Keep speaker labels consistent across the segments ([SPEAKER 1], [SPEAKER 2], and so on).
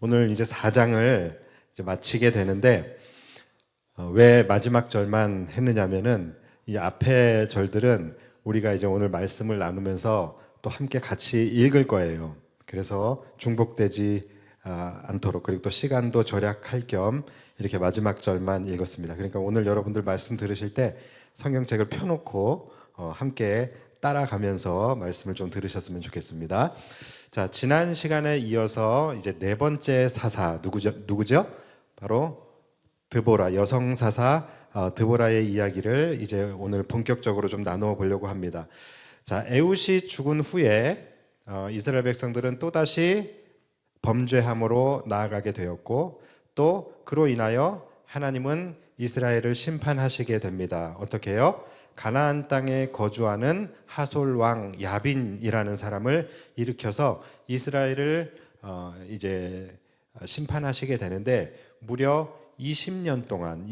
[SPEAKER 1] 오늘 이제 4장을 이제 마치게 되는데 왜 마지막 절만 했느냐면은 이 앞에 절들은 우리가 이제 오늘 말씀을 나누면서 또 함께 같이 읽을 거예요. 그래서 중복되지 않도록, 그리고 또 시간도 절약할 겸 이렇게 마지막 절만 읽었습니다. 그러니까 오늘 여러분들 말씀 들으실 때 성경책을 펴놓고 함께 따라가면서 말씀을 좀 들으셨으면 좋겠습니다. 자, 지난 시간에 이어서 이제 네 번째 사사 누구죠? 바로 드보라, 여성 사사 드보라의 이야기를 이제 오늘 본격적으로 좀 나누어 보려고 합니다. 자, 에훗이 죽은 후에 이스라엘 백성들은 또다시 범죄함으로 나아가게 되었고, 또 그로 인하여 하나님은 이스라엘을 심판하시게 됩니다. 어떻게 해요? 가나안 땅에 거주하는 하솔 왕 야빈이라는 사람을 일으켜서 이스라엘을 이제 심판하시게 되는데, 무려 20년 동안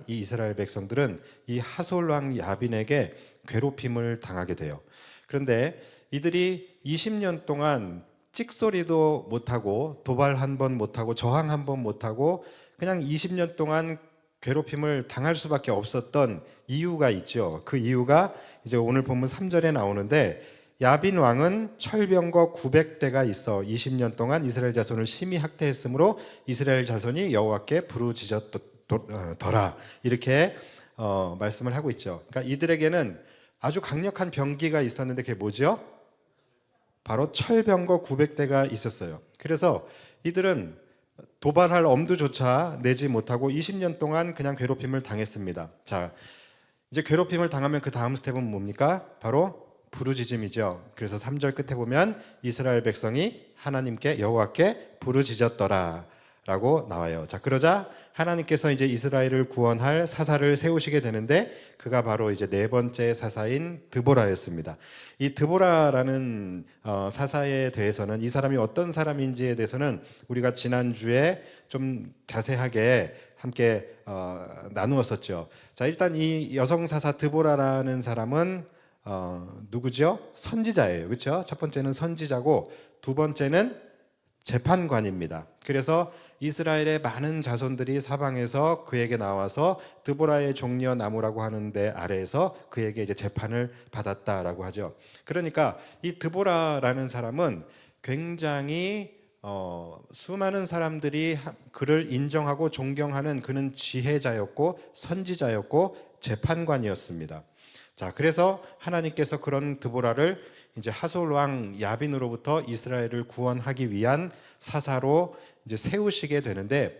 [SPEAKER 1] 이 이스라엘 백성들은 이 하솔 왕 야빈에게 괴롭힘을 당하게 돼요. 그런데 이들이 20년 동안 찍소리도 못하고 도발 한 번 못하고 저항 한 번 못하고 그냥 20년 동안 괴롭힘을 당할 수밖에 없었던 이유가 있죠. 그 이유가 이제 오늘 본문 3절에 나오는데, 야빈 왕은 철병거 900대가 있어 20년 동안 이스라엘 자손을 심히 학대했으므로 이스라엘 자손이 여호와께 부르짖었더라, 이렇게 말씀을 하고 있죠. 그러니까 이들에게는 아주 강력한 병기가 있었는데 그게 뭐죠? 바로 철병거 900대가 있었어요. 그래서 이들은 도발할 엄두조차 내지 못하고 20년 동안 그냥 괴롭힘을 당했습니다. 자, 이제 괴롭힘을 당하면 그 다음 스텝은 뭡니까? 바로 부르짖음이죠. 그래서 3절 끝에 보면 이스라엘 백성이 하나님께 여호와께 부르짖었더라 라고 나와요. 자, 그러자 하나님께서 이제 이스라엘을 구원할 사사를 세우시게 되는데, 그가 바로 이제 네 번째 사사인 드보라였습니다. 이 드보라라는 사사에 대해서는, 이 사람이 어떤 사람인지에 대해서는 우리가 지난주에 좀 자세하게 함께 나누었었죠. 자, 일단 이 여성 사사 드보라라는 사람은 누구죠? 선지자예요. 그렇죠? 첫 번째는 선지자고, 두 번째는 재판관입니다. 그래서 이스라엘의 많은 자손들이 사방에서 그에게 나와서 드보라의 종려 나무라고 하는 데 아래에서 그에게 이제 재판을 받았다라고 하죠. 그러니까 이 드보라라는 사람은 굉장히 수많은 사람들이 그를 인정하고 존경하는, 그는 지혜자였고 선지자였고 재판관이었습니다. 자, 그래서 하나님께서 그런 드보라를 이제 하솔 왕 야빈으로부터 이스라엘을 구원하기 위한 사사로 이제 세우시게 되는데,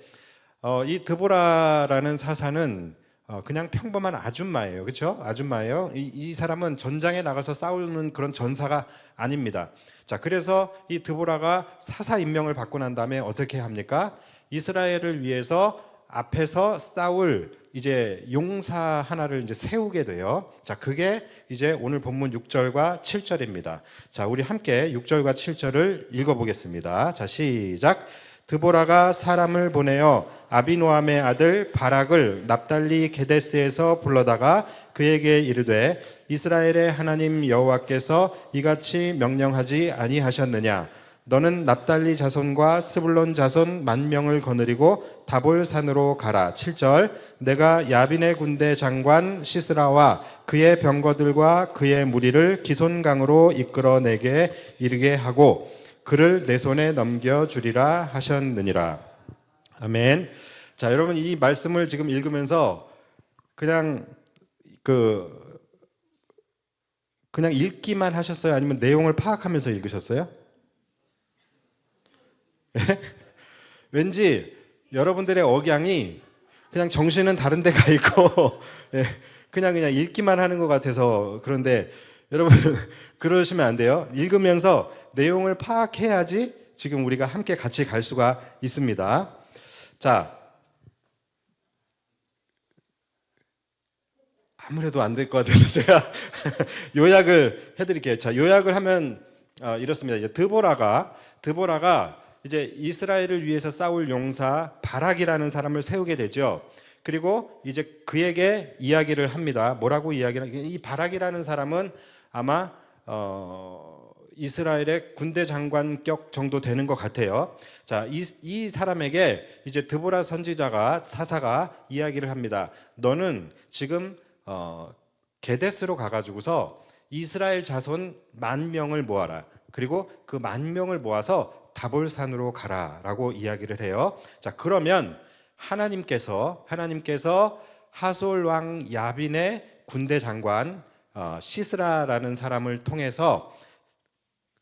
[SPEAKER 1] 이 드보라라는 사사는 그냥 평범한 아줌마예요. 그렇죠? 아줌마예요. 이 사람은 전장에 나가서 싸우는 그런 전사가 아닙니다. 자, 그래서 이 드보라가 사사 임명을 받고 난 다음에 어떻게 합니까? 이스라엘을 위해서 앞에서 싸울 이제 용사 하나를 이제 세우게 돼요. 자, 그게 이제 오늘 본문 6절과 7절입니다. 자, 우리 함께 6절과 7절을 읽어보겠습니다. 자, 시작. 드보라가 사람을 보내어 아비노함의 아들 바락을 납달리 게데스에서 불러다가 그에게 이르되, 이스라엘의 하나님 여호와께서 이같이 명령하지 아니하셨느냐? 너는 납달리 자손과 스불론 자손 10,000명을 거느리고 다볼산으로 가라. 7절. 내가 야빈의 군대 장관 시스라와 그의 병거들과 그의 무리를 기손강으로 이끌어내게 이르게 하고 그를 내 손에 넘겨주리라 하셨느니라. 아멘. 자, 여러분, 이 말씀을 지금 읽으면서 그냥 읽기만 하셨어요? 아니면 내용을 파악하면서 읽으셨어요? 왠지 여러분들의 억양이 그냥 정신은 다른 데 가 있고 그냥 읽기만 하는 것 같아서. 그런데 여러분 그러시면 안 돼요. 읽으면서 내용을 파악해야지 지금 우리가 함께 같이 갈 수가 있습니다. 자, 아무래도 안 될 것 같아서 제가 요약을 해드릴게요. 자, 요약을 하면 이렇습니다. 이제 드보라가 이제 이스라엘을 위해서 싸울 용사 바락이라는 사람을 세우게 되죠. 그리고 이제 그에게 이야기를 합니다. 뭐라고 이야기를? 이 바락이라는 사람은 아마 이스라엘의 군대 장관격 정도 되는 것 같아요. 자, 이 사람에게 이제 드보라 선지자가 사사가 이야기를 합니다. 너는 지금 게데스로 가가지고서 이스라엘 자손 10,000명을 모아라. 그리고 그 10,000명을 모아서 다볼산으로 가라라고 이야기를 해요. 자, 그러면 하나님께서 하솔 왕 야빈의 군대 장관 시스라라는 사람을 통해서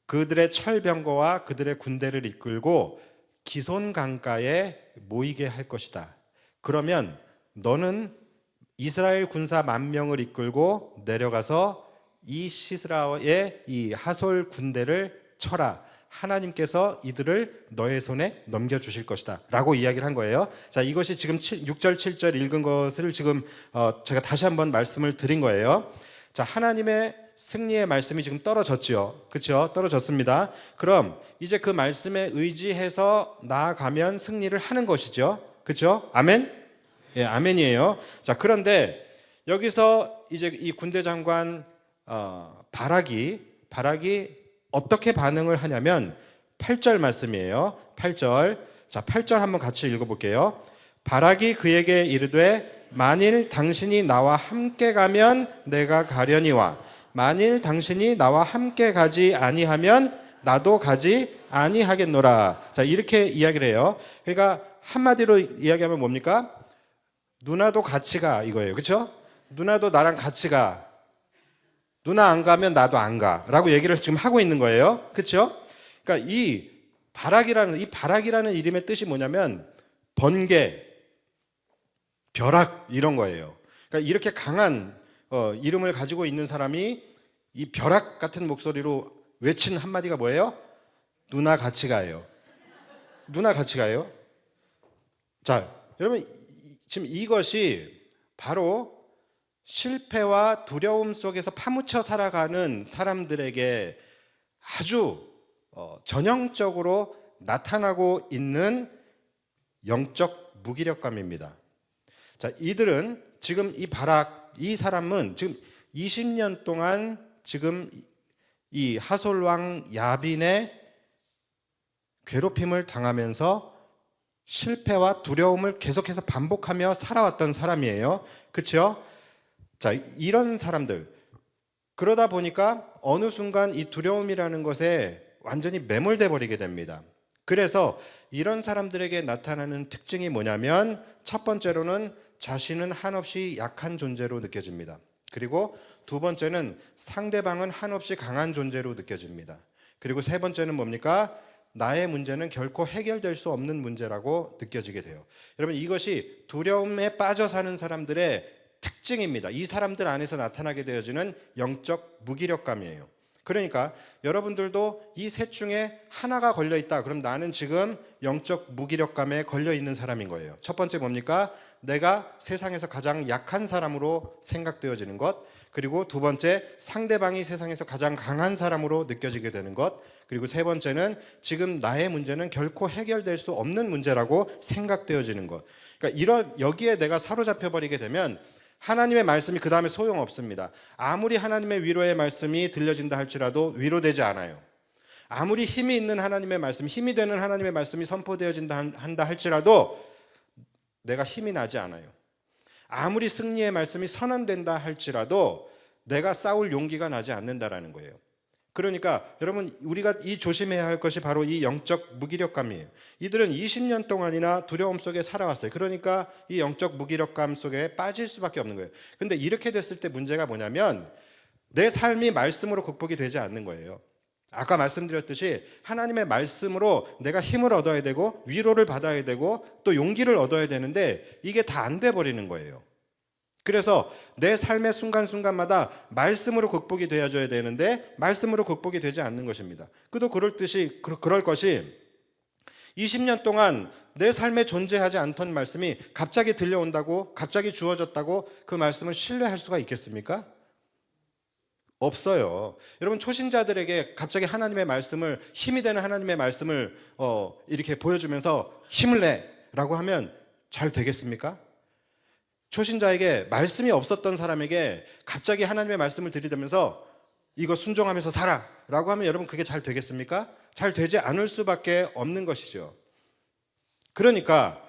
[SPEAKER 1] 그들의 철병거와 그들의 군대를 이끌고 기손 강가에 모이게 할 것이다. 그러면 너는 이스라엘 군사 10,000명을 이끌고 내려가서 이 시스라의 이 하솔 군대를 쳐라. 하나님께서 이들을 너의 손에 넘겨주실 것이다 라고 이야기를 한 거예요. 자, 이것이 지금 6절 7절 읽은 것을 지금 제가 다시 한번 말씀을 드린 거예요. 자, 하나님의 승리의 말씀이 지금 떨어졌죠. 그렇죠? 떨어졌습니다. 그럼 이제 그 말씀에 의지해서 나아가면 승리를 하는 것이죠. 그렇죠? 아멘? 예, 아멘이에요. 자, 그런데 여기서 이제 이 군대 장관 바락이 어떻게 반응을 하냐면 8절 말씀이에요. 8절. 자, 8절 한번 같이 읽어볼게요. 바락이 그에게 이르되 만일 당신이 나와 함께 가면 내가 가려니와 만일 당신이 나와 함께 가지 아니하면 나도 가지 아니하겠노라. 자, 이렇게 이야기를 해요. 그러니까 한마디로 이야기하면 뭡니까? 누나도 같이 가 이거예요. 그렇죠? 누나도 나랑 같이 가. 누나 안 가면 나도 안 가. 라고 얘기를 지금 하고 있는 거예요. 그렇죠? 그러니까 이 바락이라는 이름의 뜻이 뭐냐면 번개, 벼락 이런 거예요. 그러니까 이렇게 강한 이름을 가지고 있는 사람이 이 벼락 같은 목소리로 외친 한마디가 뭐예요? 누나 같이 가요. 누나 같이 가요. 자, 여러분 지금 이것이 바로 실패와 두려움 속에서 파묻혀 살아가는 사람들에게 아주 전형적으로 나타나고 있는 영적 무기력감입니다. 자, 이들은 지금 이 사람은 지금 20년 동안 지금 이 하솔 왕 야빈의 괴롭힘을 당하면서 실패와 두려움을 계속해서 반복하며 살아왔던 사람이에요. 그렇죠? 자, 이런 사람들 그러다 보니까 어느 순간 이 두려움이라는 것에 완전히 매몰돼 버리게 됩니다. 그래서 이런 사람들에게 나타나는 특징이 뭐냐면 첫 번째로는 자신은 한없이 약한 존재로 느껴집니다. 그리고 두 번째는 상대방은 한없이 강한 존재로 느껴집니다. 그리고 세 번째는 뭡니까? 나의 문제는 결코 해결될 수 없는 문제라고 느껴지게 돼요. 여러분 이것이 두려움에 빠져 사는 사람들의 특징입니다. 이 사람들 안에서 나타나게 되어지는 영적 무기력감이에요. 그러니까 여러분들도 이 셋 중에 하나가 걸려 있다. 그럼 나는 지금 영적 무기력감에 걸려 있는 사람인 거예요. 첫 번째 뭡니까? 내가 세상에서 가장 약한 사람으로 생각되어지는 것. 그리고 두 번째, 상대방이 세상에서 가장 강한 사람으로 느껴지게 되는 것. 그리고 세 번째는 지금 나의 문제는 결코 해결될 수 없는 문제라고 생각되어지는 것. 그러니까 여기에 내가 사로잡혀 버리게 되면 하나님의 말씀이 그 다음에 소용없습니다. 아무리 하나님의 위로의 말씀이 들려진다 할지라도 위로되지 않아요. 아무리 힘이 있는 하나님의 말씀, 힘이 되는 하나님의 말씀이 선포되어진다 한다 할지라도 내가 힘이 나지 않아요. 아무리 승리의 말씀이 선언된다 할지라도 내가 싸울 용기가 나지 않는다라는 거예요. 그러니까 여러분 우리가 이 조심해야 할 것이 바로 이 영적 무기력감이에요. 이들은 20년 동안이나 두려움 속에 살아왔어요. 그러니까 이 영적 무기력감 속에 빠질 수밖에 없는 거예요. 근데 이렇게 됐을 때 문제가 뭐냐면 내 삶이 말씀으로 극복이 되지 않는 거예요. 아까 말씀드렸듯이 하나님의 말씀으로 내가 힘을 얻어야 되고 위로를 받아야 되고 또 용기를 얻어야 되는데 이게 다 안 돼 버리는 거예요. 그래서 내 삶의 순간순간마다 말씀으로 극복이 되어져야 되는데 말씀으로 극복이 되지 않는 것입니다. 그도 그럴 것이 20년 동안 내 삶에 존재하지 않던 말씀이 갑자기 들려온다고 갑자기 주어졌다고 그 말씀을 신뢰할 수가 있겠습니까? 없어요. 여러분 초신자들에게 갑자기 하나님의 말씀을 힘이 되는 하나님의 말씀을 이렇게 보여주면서 힘을 내라고 하면 잘 되겠습니까? 초신자에게 말씀이 없었던 사람에게 갑자기 하나님의 말씀을 들이대면서 이거 순종하면서 살아 라고 하면 여러분 그게 잘 되겠습니까? 잘 되지 않을 수밖에 없는 것이죠. 그러니까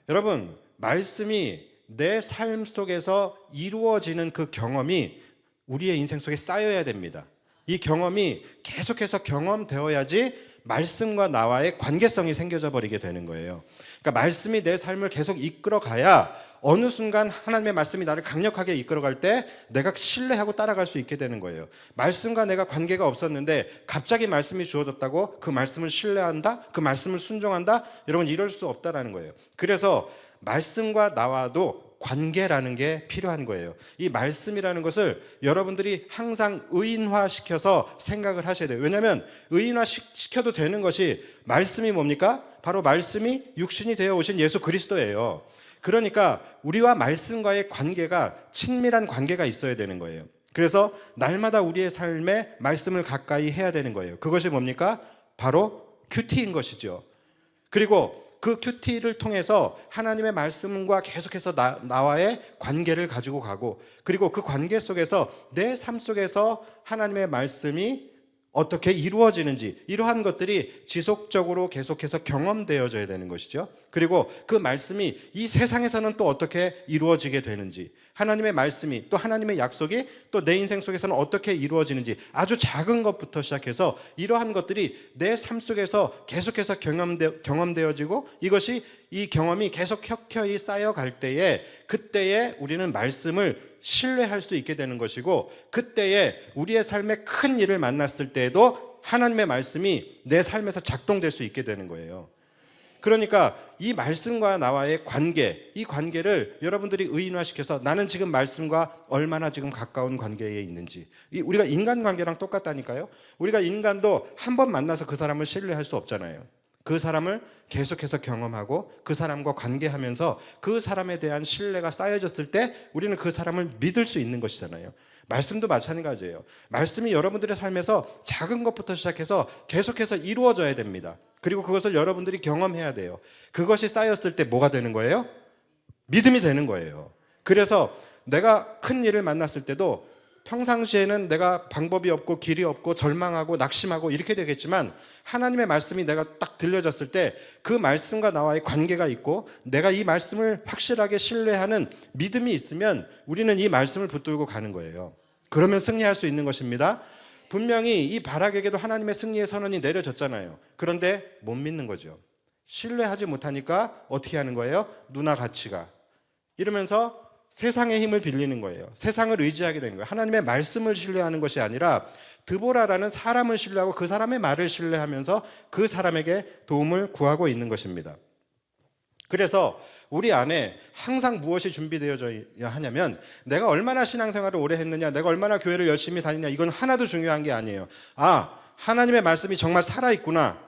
[SPEAKER 1] 여러분 말씀이 내 삶 속에서 이루어지는 그 경험이 우리의 인생 속에 쌓여야 됩니다. 이 경험이 계속해서 경험되어야지 말씀과 나와의 관계성이 생겨져 버리게 되는 거예요. 그러니까 말씀이 내 삶을 계속 이끌어 가야 어느 순간 하나님의 말씀이 나를 강력하게 이끌어 갈 때 내가 신뢰하고 따라갈 수 있게 되는 거예요. 말씀과 내가 관계가 없었는데 갑자기 말씀이 주어졌다고 그 말씀을 신뢰한다? 그 말씀을 순종한다? 여러분 이럴 수 없다라는 거예요. 그래서 말씀과 나와도 관계라는 게 필요한 거예요. 이 말씀이라는 것을 여러분들이 항상 의인화시켜서 생각을 하셔야 돼요. 왜냐하면 의인화시켜도 되는 것이 말씀이 뭡니까? 바로 말씀이 육신이 되어 오신 예수 그리스도예요. 그러니까 우리와 말씀과의 관계가 친밀한 관계가 있어야 되는 거예요. 그래서 날마다 우리의 삶에 말씀을 가까이 해야 되는 거예요. 그것이 뭡니까? 바로 큐티인 것이죠. 그리고 그 큐티를 통해서 하나님의 말씀과 계속해서 나와의 관계를 가지고 가고, 그리고 그 관계 속에서 내 삶 속에서 하나님의 말씀이 어떻게 이루어지는지, 이러한 것들이 지속적으로 계속해서 경험되어져야 되는 것이죠. 그리고 그 말씀이 이 세상에서는 또 어떻게 이루어지게 되는지, 하나님의 말씀이 또 하나님의 약속이 또 내 인생 속에서는 어떻게 이루어지는지, 아주 작은 것부터 시작해서 이러한 것들이 내 삶 속에서 계속해서 경험되어지고, 이것이 이 경험이 계속 켜켜이 쌓여갈 때에, 그때에 우리는 말씀을 신뢰할 수 있게 되는 것이고, 그때에 우리의 삶에 큰 일을 만났을 때에도 하나님의 말씀이 내 삶에서 작동될 수 있게 되는 거예요. 그러니까 이 말씀과 나와의 관계, 이 관계를 여러분들이 의인화시켜서 나는 지금 말씀과 얼마나 지금 가까운 관계에 있는지, 우리가 인간관계랑 똑같다니까요. 우리가 인간도 한 번 만나서 그 사람을 신뢰할 수 없잖아요. 그 사람을 계속해서 경험하고 그 사람과 관계하면서 그 사람에 대한 신뢰가 쌓여졌을 때 우리는 그 사람을 믿을 수 있는 것이잖아요. 말씀도 마찬가지예요. 말씀이 여러분들의 삶에서 작은 것부터 시작해서 계속해서 이루어져야 됩니다. 그리고 그것을 여러분들이 경험해야 돼요. 그것이 쌓였을 때 뭐가 되는 거예요? 믿음이 되는 거예요. 그래서 내가 큰 일을 만났을 때도 평상시에는 내가 방법이 없고 길이 없고 절망하고 낙심하고 이렇게 되겠지만, 하나님의 말씀이 내가 딱 들려졌을 때 그 말씀과 나와의 관계가 있고 내가 이 말씀을 확실하게 신뢰하는 믿음이 있으면 우리는 이 말씀을 붙들고 가는 거예요. 그러면 승리할 수 있는 것입니다. 분명히 이 바락에게도 하나님의 승리의 선언이 내려졌잖아요. 그런데 못 믿는 거죠. 신뢰하지 못하니까 어떻게 하는 거예요? 누나 같이 가, 이러면서 세상의 힘을 빌리는 거예요. 세상을 의지하게 되는 거예요. 하나님의 말씀을 신뢰하는 것이 아니라 드보라라는 사람을 신뢰하고 그 사람의 말을 신뢰하면서 그 사람에게 도움을 구하고 있는 것입니다. 그래서 우리 안에 항상 무엇이 준비되어져야 하냐면, 내가 얼마나 신앙생활을 오래 했느냐, 내가 얼마나 교회를 열심히 다니냐, 이건 하나도 중요한 게 아니에요. 하나님의 말씀이 정말 살아있구나,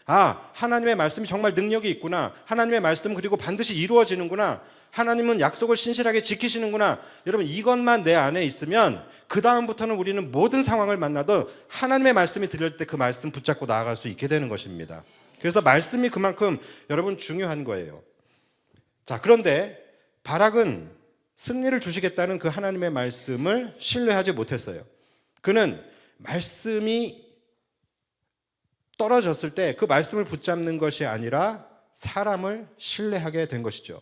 [SPEAKER 1] 하나님의 말씀이 정말 능력이 있구나, 하나님의 말씀은 그리고 반드시 이루어지는구나, 하나님은 약속을 신실하게 지키시는구나, 여러분 이것만 내 안에 있으면 그 다음부터는 우리는 모든 상황을 만나도 하나님의 말씀이 들릴 때 그 말씀 붙잡고 나아갈 수 있게 되는 것입니다. 그래서 말씀이 그만큼 여러분 중요한 거예요. 자, 그런데 바락은 승리를 주시겠다는 그 하나님의 말씀을 신뢰하지 못했어요. 그는 말씀이 떨어졌을 때 그 말씀을 붙잡는 것이 아니라 사람을 신뢰하게 된 것이죠.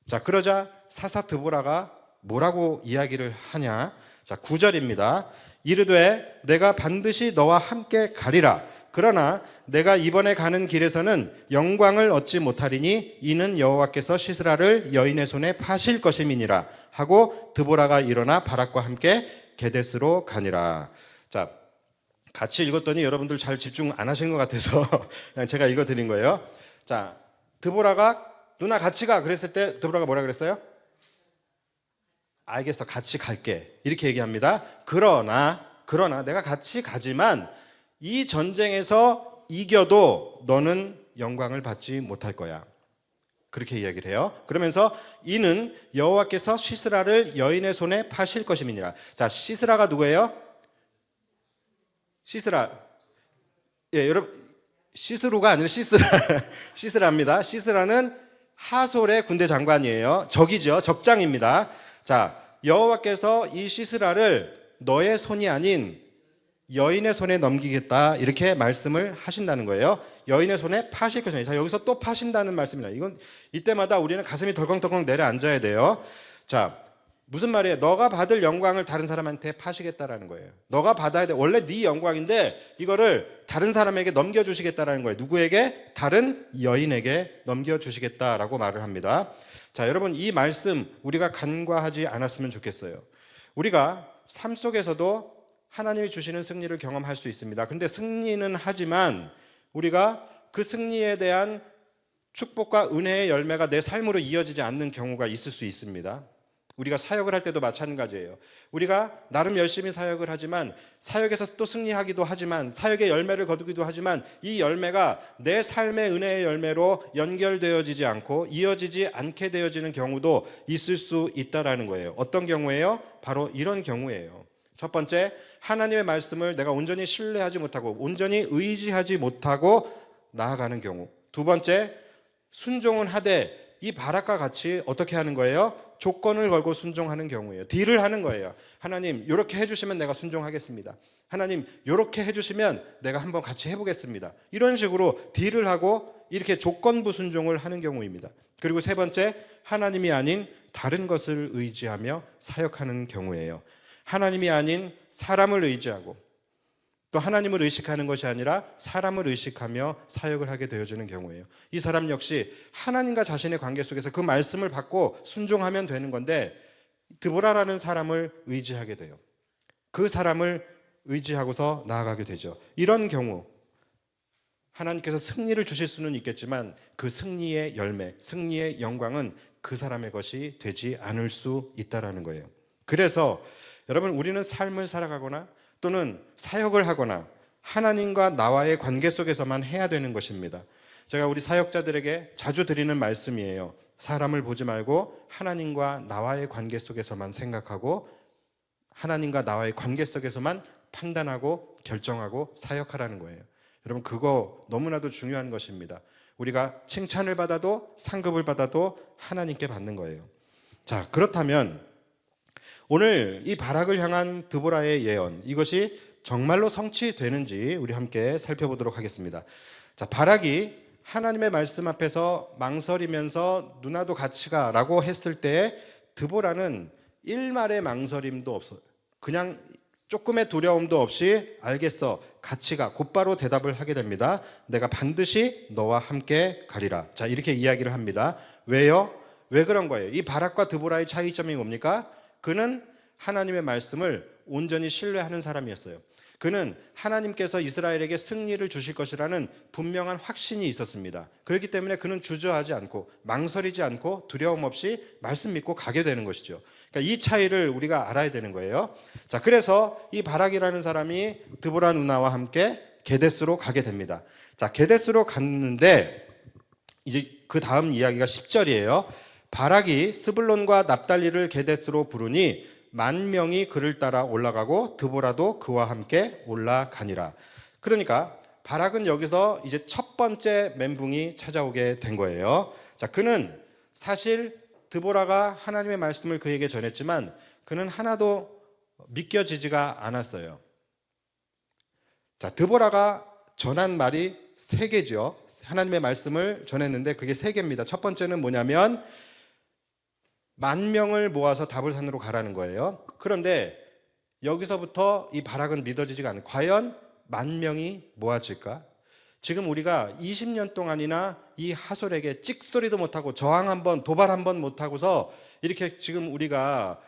[SPEAKER 1] 자, 그러자 사사 드보라가 뭐라고 이야기를 하냐? 자, 9절입니다. 이르되 내가 반드시 너와 함께 가리라. 그러나 내가 이번에 가는 길에서는 영광을 얻지 못하리니 이는 여호와께서 시스라를 여인의 손에 파실 것임이니라 하고 드보라가 일어나 바락과 함께 게데스로 가니라. 자, 같이 읽었더니 여러분들 잘 집중 안 하신 것 같아서 그냥 제가 읽어드린 거예요. 자, 드보라가 누나 같이 가 그랬을 때 드보라가 뭐라 그랬어요? 알겠어, 같이 갈게, 이렇게 얘기합니다. 그러나 내가 같이 가지만 이 전쟁에서 이겨도 너는 영광을 받지 못할 거야, 그렇게 이야기를 해요. 그러면서 이는 여호와께서 시스라를 여인의 손에 파실 것임이니라. 자, 시스라가 누구예요? 시스라, 여러분, 시스루가 아니라 시스라입니다. 시스라는 하솔의 군대 장관이에요. 적이죠. 적장입니다. 자, 여호와께서 이 시스라를 너의 손이 아닌 여인의 손에 넘기겠다 이렇게 말씀을 하신다는 거예요. 여인의 손에 파실 것이니. 자, 여기서 또 파신다는 말씀이다. 이건 이때마다 우리는 가슴이 덜컹덜컹 내려앉아야 돼요. 자, 무슨 말이에요? 너가 받을 영광을 다른 사람한테 파시겠다라는 거예요. 너가 받아야 돼. 원래 네 영광인데 이거를 다른 사람에게 넘겨주시겠다라는 거예요. 누구에게? 다른 여인에게 넘겨주시겠다라고 말을 합니다. 자, 여러분 이 말씀 우리가 간과하지 않았으면 좋겠어요. 우리가 삶 속에서도 하나님이 주시는 승리를 경험할 수 있습니다. 그런데 승리는 하지만 우리가 그 승리에 대한 축복과 은혜의 열매가 내 삶으로 이어지지 않는 경우가 있을 수 있습니다. 우리가 사역을 할 때도 마찬가지예요. 우리가 나름 열심히 사역을 하지만 사역에서 또 승리하기도 하지만 사역의 열매를 거두기도 하지만 이 열매가 내 삶의 은혜의 열매로 연결되어지지 않고 이어지지 않게 되어지는 경우도 있을 수 있다라는 거예요. 어떤 경우예요? 바로 이런 경우예요. 첫 번째, 하나님의 말씀을 내가 온전히 신뢰하지 못하고 온전히 의지하지 못하고 나아가는 경우. 두 번째, 순종은 하되 이 바락과 같이 어떻게 하는 거예요? 조건을 걸고 순종하는 경우예요. 딜을 하는 거예요. 하나님 이렇게 해주시면 내가 순종하겠습니다. 하나님 이렇게 해주시면 내가 한번 같이 해보겠습니다. 이런 식으로 딜을 하고 이렇게 조건부 순종을 하는 경우입니다. 그리고 세 번째, 하나님이 아닌 다른 것을 의지하며 사역하는 경우예요. 하나님이 아닌 사람을 의지하고 또 하나님을 의식하는 것이 아니라 사람을 의식하며 사역을 하게 되어지는 경우예요. 이 사람 역시 하나님과 자신의 관계 속에서 그 말씀을 받고 순종하면 되는 건데 드보라라는 사람을 의지하게 돼요. 그 사람을 의지하고서 나아가게 되죠. 이런 경우 하나님께서 승리를 주실 수는 있겠지만 그 승리의 열매, 승리의 영광은 그 사람의 것이 되지 않을 수 있다는 거예요. 그래서 여러분 우리는 삶을 살아가거나 또는 사역을 하거나 하나님과 나와의 관계 속에서만 해야 되는 것입니다. 제가 우리 사역자들에게 자주 드리는 말씀이에요. 사람을 보지 말고 하나님과 나와의 관계 속에서만 생각하고 하나님과 나와의 관계 속에서만 판단하고 결정하고 사역하라는 거예요. 여러분 그거 너무나도 중요한 것입니다. 우리가 칭찬을 받아도 상급을 받아도 하나님께 받는 거예요. 자, 그렇다면 오늘 이 바락을 향한 드보라의 예언, 이것이 정말로 성취되는지 우리 함께 살펴보도록 하겠습니다. 자, 바락이 하나님의 말씀 앞에서 망설이면서 누나도 같이 가라고 했을 때 드보라는 일말의 망설임도 없어요. 그냥 조금의 두려움도 없이 알겠어, 같이 가, 곧바로 대답을 하게 됩니다. 내가 반드시 너와 함께 가리라. 자, 이렇게 이야기를 합니다. 왜요? 왜 그런 거예요? 이 바락과 드보라의 차이점이 뭡니까? 그는 하나님의 말씀을 온전히 신뢰하는 사람이었어요. 그는 하나님께서 이스라엘에게 승리를 주실 것이라는 분명한 확신이 있었습니다. 그렇기 때문에 그는 주저하지 않고 망설이지 않고 두려움 없이 말씀 믿고 가게 되는 것이죠. 그러니까 이 차이를 우리가 알아야 되는 거예요. 자, 그래서 이 바락이라는 사람이 드보라 누나와 함께 게데스로 가게 됩니다. 자, 게데스로 갔는데 이제 그 다음 이야기가 10절이에요. 바락이 스불론과 납달리를 게데스로 부르니 10,000명이 그를 따라 올라가고 드보라도 그와 함께 올라가니라. 그러니까 바락은 여기서 이제 첫 번째 멘붕이 찾아오게 된 거예요. 자, 그는 사실 드보라가 하나님의 말씀을 그에게 전했지만 그는 하나도 믿겨지지가 않았어요. 자, 드보라가 전한 말이 3개죠. 하나님의 말씀을 전했는데 그게 3개입니다. 첫 번째는 뭐냐면 10,000명을 모아서 다볼산으로 가라는 거예요. 그런데 여기서부터 이 바락은 믿어지지가 않아요. 과연 10,000명이 모아질까? 지금 우리가 20년 동안이나 이 하솔에게 찍소리도 못하고 저항 한번, 도발 한번 못하고서 이렇게 지금 우리가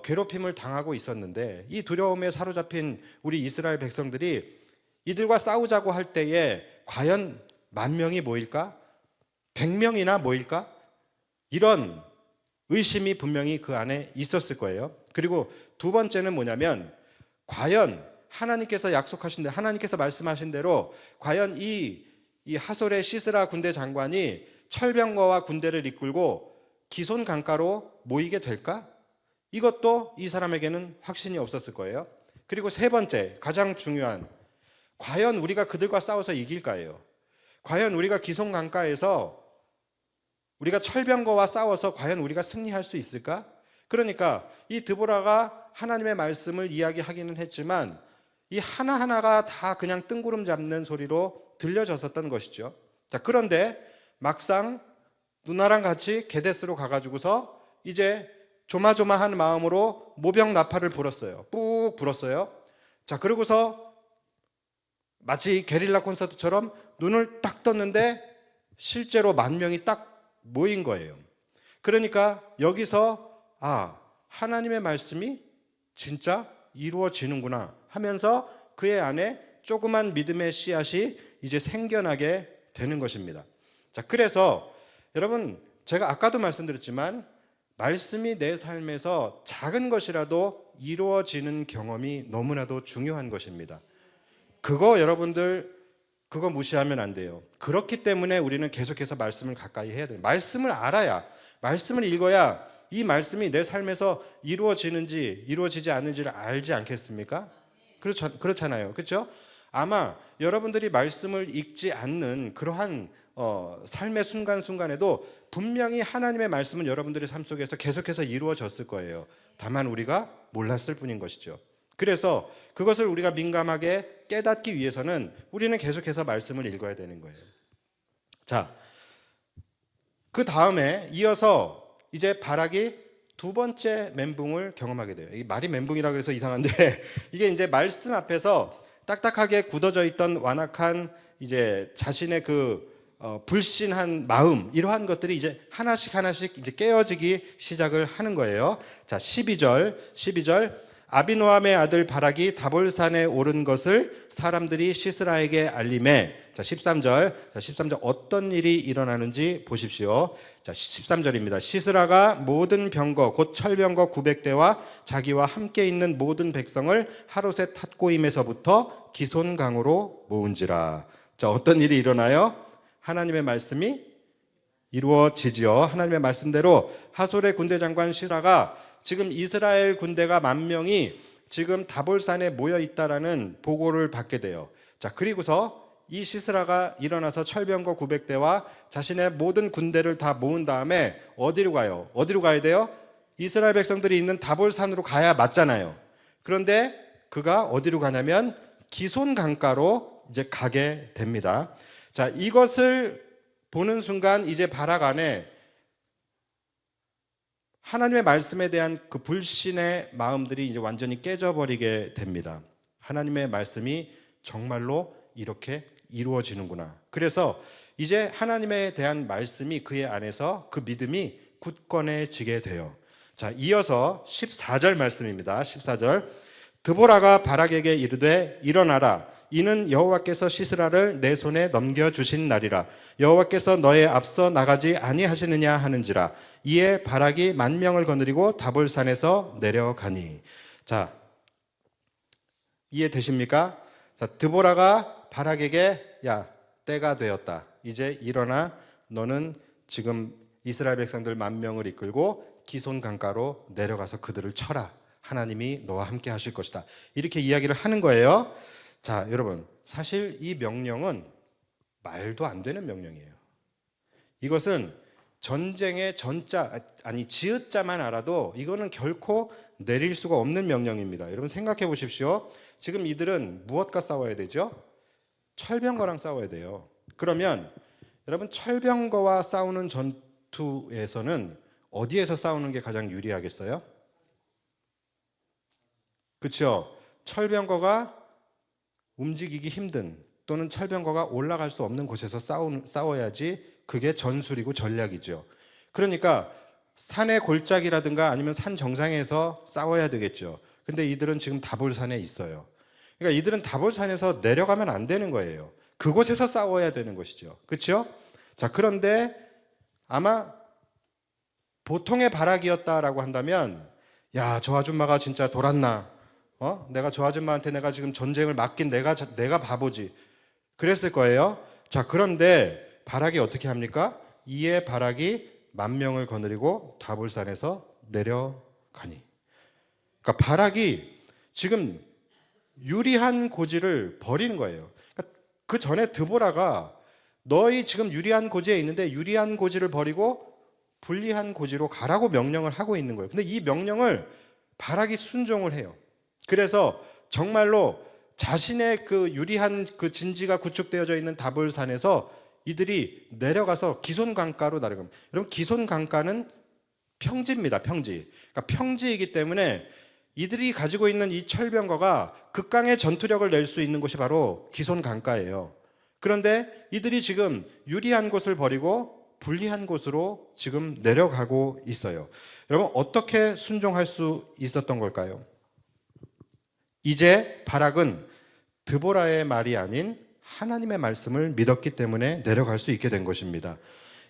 [SPEAKER 1] 괴롭힘을 당하고 있었는데 이 두려움에 사로잡힌 우리 이스라엘 백성들이 이들과 싸우자고 할 때에 과연 10,000명이 모일까? 100명이나 모일까? 이런 의심이 분명히 그 안에 있었을 거예요. 그리고 두 번째는 뭐냐면 과연 하나님께서 약속하신 대로, 하나님께서 말씀하신 대로 과연 이 하솔의 시스라 군대 장관이 철병거와 군대를 이끌고 기손 강가로 모이게 될까? 이것도 이 사람에게는 확신이 없었을 거예요. 그리고 세 번째, 가장 중요한, 과연 우리가 그들과 싸워서 이길까요? 과연 우리가 기손 강가에서 우리가 철병거와 싸워서 과연 우리가 승리할 수 있을까? 그러니까 이 드보라가 하나님의 말씀을 이야기하기는 했지만 이 하나하나가 다 그냥 뜬구름 잡는 소리로 들려졌었던 것이죠. 자, 그런데 막상 누나랑 같이 게데스로 가가지고서 이제 조마조마한 마음으로 모병나팔을 불었어요. 꾹 불었어요. 자, 그러고서 마치 게릴라 콘서트처럼 눈을 딱 떴는데 실제로 10,000명이 딱 모인 거예요. 그러니까 여기서 하나님의 말씀이 진짜 이루어지는구나 하면서 그의 안에 조그만 믿음의 씨앗이 이제 생겨나게 되는 것입니다. 자, 그래서 여러분, 제가 아까도 말씀드렸지만 말씀이 내 삶에서 작은 것이라도 이루어지는 경험이 너무나도 중요한 것입니다. 그거 여러분들 그거 무시하면 안 돼요. 그렇기 때문에 우리는 계속해서 말씀을 가까이 해야 돼요. 말씀을 알아야, 말씀을 읽어야 이 말씀이 내 삶에서 이루어지는지 이루어지지 않는지를 알지 않겠습니까? 그렇잖아요. 그렇죠? 아마 여러분들이 말씀을 읽지 않는 그러한 삶의 순간순간에도 분명히 하나님의 말씀은 여러분들의 삶 속에서 계속해서 이루어졌을 거예요. 다만 우리가 몰랐을 뿐인 것이죠. 그래서 그것을 우리가 민감하게 깨닫기 위해서는 우리는 계속해서 말씀을 읽어야 되는 거예요. 자, 그 다음에 이어서 이제 바락이 두 번째 멘붕을 경험하게 돼요. 이 말이 멘붕이라 그래서 이상한데 이게 이제 말씀 앞에서 딱딱하게 굳어져 있던 완악한 이제 자신의 그 불신한 마음, 이러한 것들이 이제 하나씩 이제 깨어지기 시작을 하는 거예요. 자, 12절 아비노함의 아들 바락이 다볼산에 오른 것을 사람들이 시스라에게 알림해. 자, 13절 어떤 일이 일어나는지 보십시오. 자, 13절입니다. 시스라가 모든 병거 곧 철병거 900대와 자기와 함께 있는 모든 백성을 하롯의 탓고임에서부터 기손강으로 모은지라. 자, 어떤 일이 일어나요? 하나님의 말씀이 이루어지지요. 하나님의 말씀대로 하솔의 군대 장관 시스라가 지금 이스라엘 군대가 10,000명이 지금 다볼산에 모여 있다라는 보고를 받게 돼요. 자, 그리고서 이 시스라가 일어나서 철병거 900대와 자신의 모든 군대를 다 모은 다음에 어디로 가요? 어디로 가야 돼요? 이스라엘 백성들이 있는 다볼산으로 가야 맞잖아요. 그런데 그가 어디로 가냐면 기손 강가로 이제 가게 됩니다. 자, 이것을 보는 순간 이제 바락 안에 하나님의 말씀에 대한 그 불신의 마음들이 이제 완전히 깨져버리게 됩니다. 하나님의 말씀이 정말로 이렇게 이루어지는구나. 그래서 이제 하나님에 대한 말씀이 그의 안에서 그 믿음이 굳건해지게 돼요. 자, 이어서 14절 말씀입니다. 14절 드보라가 바락에게 이르되 일어나라. 이는 여호와께서 시스라를 내 손에 넘겨주신 날이라. 여호와께서 너의 앞서 나가지 아니하시느냐 하는지라. 이에 바락이 10,000명을 거느리고 다볼산에서 내려가니. 자, 이해되십니까? 자, 드보라가 바락에게 야, 때가 되었다. 이제 일어나. 너는 지금 이스라엘 백성들 10,000명을 이끌고 기손 강가로 내려가서 그들을 쳐라. 하나님이 너와 함께 하실 것이다. 이렇게 이야기를 하는 거예요. 자, 여러분, 사실 이 명령은 말도 안 되는 명령이에요. 이것은 전쟁의 지읒자만 알아도 이거는 결코 내릴 수가 없는 명령입니다. 여러분 생각해 보십시오. 지금 이들은 무엇과 싸워야 되죠? 철병거랑 싸워야 돼요. 그러면 여러분 철병거와 싸우는 전투에서는 어디에서 싸우는 게 가장 유리하겠어요? 그렇죠? 철병거가 움직이기 힘든 또는 철병거가 올라갈 수 없는 곳에서 싸워야지 그게 전술이고 전략이죠. 그러니까 산의 골짜기라든가 아니면 산 정상에서 싸워야 되겠죠. 근데 이들은 지금 다볼산에 있어요. 그러니까 이들은 다볼산에서 내려가면 안 되는 거예요. 그곳에서 싸워야 되는 것이죠. 그렇죠? 자, 그런데 아마 보통의 바락이었다라고 한다면 야, 저 아줌마가 진짜 돌았나? 내가 저 아줌마한테 내가 지금 전쟁을 맡긴 내가 바보지. 그랬을 거예요. 자, 그런데 바락이 어떻게 합니까? 이에 바락이 10,000명을 거느리고 다볼산에서 내려가니. 그러니까 바락이 지금 유리한 고지를 버리는 거예요. 그러니까 그 전에 드보라가 너희 지금 유리한 고지에 있는데 유리한 고지를 버리고 불리한 고지로 가라고 명령을 하고 있는 거예요. 근데 이 명령을 바락이 순종을 해요. 그래서 정말로 자신의 그 유리한 그 진지가 구축되어져 있는 다볼산에서 이들이 내려가서 기손 강가로 날아갑니다. 여러분, 기손 강가는 평지입니다. 평지. 그러니까 평지이기 때문에 이들이 가지고 있는 이 철병거가 극강의 전투력을 낼 수 있는 곳이 바로 기손 강가예요. 그런데 이들이 지금 유리한 곳을 버리고 불리한 곳으로 지금 내려가고 있어요. 여러분, 어떻게 순종할 수 있었던 걸까요? 이제 바락은 드보라의 말이 아닌 하나님의 말씀을 믿었기 때문에 내려갈 수 있게 된 것입니다.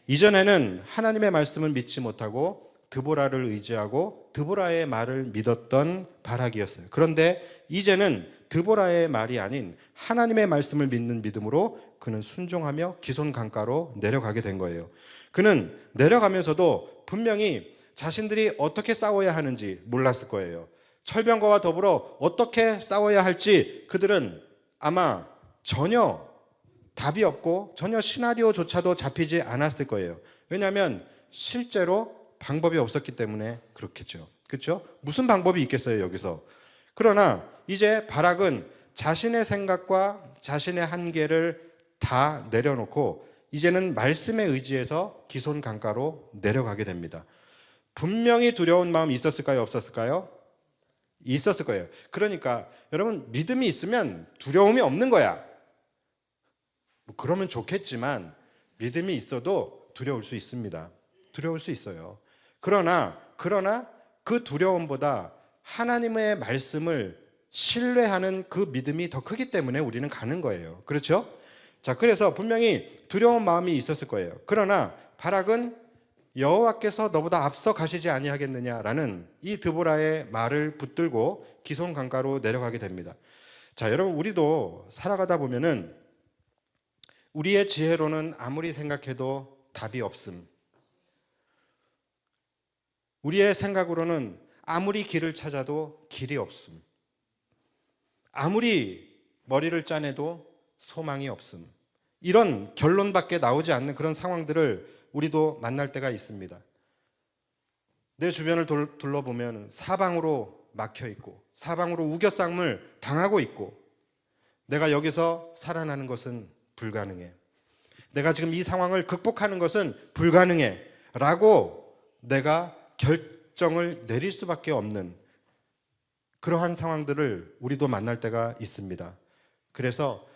[SPEAKER 1] 이전에는 하나님의 말씀을 믿지 못하고 드보라를 의지하고 드보라의 말을 믿었던 바락이었어요. 그런데 이제는 드보라의 말이 아닌 하나님의 말씀을 믿는 믿음으로 그는 순종하며 기손 강가로 내려가게 된 거예요. 그는 내려가면서도 분명히 자신들이 어떻게 싸워야 하는지 몰랐을 거예요. 철병거와 더불어 어떻게 싸워야 할지 그들은 아마 전혀 답이 없고 전혀 시나리오조차도 잡히지 않았을 거예요. 왜냐하면 실제로 방법이 없었기 때문에 그렇겠죠. 그렇죠? 무슨 방법이 있겠어요, 여기서. 그러나 이제 바락은 자신의 생각과 자신의 한계를 다 내려놓고 이제는 말씀에 의지해서 기손 강가로 내려가게 됩니다. 분명히 두려운 마음이 있었을까요, 없었을까요? 있었을 거예요. 그러니까 여러분, 믿음이 있으면 두려움이 없는 거야. 뭐 그러면 좋겠지만 믿음이 있어도 두려울 수 있습니다. 두려울 수 있어요. 그러나 그 두려움보다 하나님의 말씀을 신뢰하는 그 믿음이 더 크기 때문에 우리는 가는 거예요. 그렇죠? 자, 그래서 분명히 두려운 마음이 있었을 거예요. 그러나 바락은 여호와께서 너보다 앞서 가시지 아니하겠느냐라는 이 드보라의 말을 붙들고 기손 강가로 내려가게 됩니다. 자, 여러분, 우리도 살아가다 보면은 우리의 지혜로는 아무리 생각해도 답이 없음. 우리의 생각으로는 아무리 길을 찾아도 길이 없음. 아무리 머리를 짜내도 소망이 없음. 이런 결론밖에 나오지 않는 그런 상황들을 우리도 만날 때가 있습니다. 내 주변을 둘러보면 사방으로 막혀 있고 사방으로 우겨쌈을 당하고 있고 내가 여기서 살아나는 것은 불가능해. 내가 지금 이 상황을 극복하는 것은 불가능해 라고 내가 결정을 내릴 수밖에 없는 그러한 상황들을 우리도 만날 때가 있습니다. 그래서